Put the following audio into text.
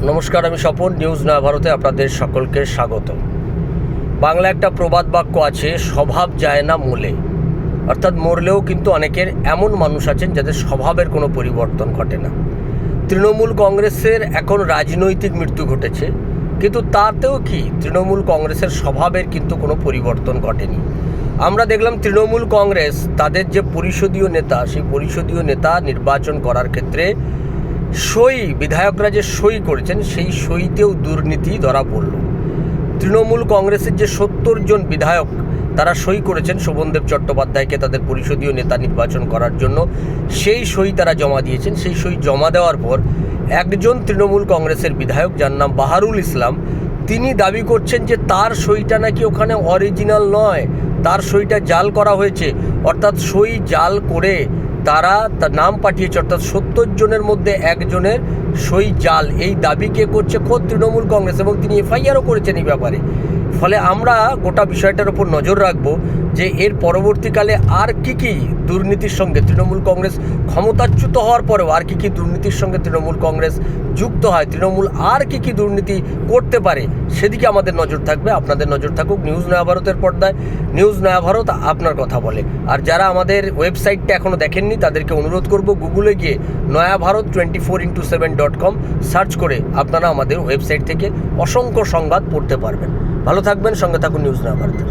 নমস্কার, আমি স্বপন। নিউজ নয়া ভারতে আপনাদের সকলকে স্বাগত। বাংলা একটা প্রবাদ বাক্য আছে, স্বভাব যায় না মূলে। অর্থাৎ মরলেও কিন্তু অনেকের এমন মানুষ আছেন যাদের স্বভাবের কোনো পরিবর্তন ঘটে না। তৃণমূল কংগ্রেসের এখন রাজনৈতিক মৃত্যু ঘটেছে, কিন্তু তাতেও কি তৃণমূল কংগ্রেসের স্বভাবের কিন্তু কোনো পরিবর্তন ঘটেনি। আমরা দেখলাম তৃণমূল কংগ্রেস তাদের যে পরিষদীয় নেতা, সেই পরিষদীয় নেতা নির্বাচন করার ক্ষেত্রে বিধায়করা যে সই করেছেন, সেই সইতেও দুর্নীতি ধরা পড়ল। তৃণমূল কংগ্রেসের যে 70 জন বিধায়ক তারা সই করেছেন শোভনদেব চট্টোপাধ্যায়কে তাদের পরিষদীয় নেতা নির্বাচন করার জন্য, সেই সই তারা জমা দিয়েছেন। সেই সই জমা দেওয়ার পর একজন তৃণমূল কংগ্রেসের বিধায়ক, যার নাম বাহারুল ইসলাম, তিনি দাবি করছেন যে তার সইটা নাকি ওখানে অরিজিনাল নয়, তার সইটা জাল করা হয়েছে। অর্থাৎ সই জাল করে তারা তার নাম পাঠিয়েছে, অর্থাৎ 70 জনের মধ্যে একজনের সই জাল। এই দাবি কে করছে? খোদ তৃণমূল কংগ্রেস, এবং তিনি এফআইআরও করেছেন এই ব্যাপারে। ফলে আমরা গোটা বিষয়টার উপর নজর রাখব যে এর পরবর্তীকালে আর কি দুর্নীতির সঙ্গে তৃণমূল কংগ্রেস ক্ষমতাচ্যুত হওয়ার পরেও আর কি দুর্নীতির সঙ্গে তৃণমূল কংগ্রেস যুক্ত হয়, তৃণমূল আর কি দুর্নীতি করতে পারে, সেদিকে আমাদের নজর থাকবে। আপনাদের নজর থাকুক নিউজ নয়া ভারতের পর্দায়। নিউজ নয়া ভারত আপনার কথা বলে। আর যারা আমাদের ওয়েবসাইটটা এখনও দেখেননি তাদেরকে অনুরোধ করব, গুগলে গিয়ে নয়াভারত 24x7.com সার্চ করে আপনারা আমাদের ওয়েবসাইট থেকে অসংখ্য সংবাদ পড়তে পারবেন। ভালো থাকবেন, সঙ্গে থাকুন নিউজ নয়া ভারতের।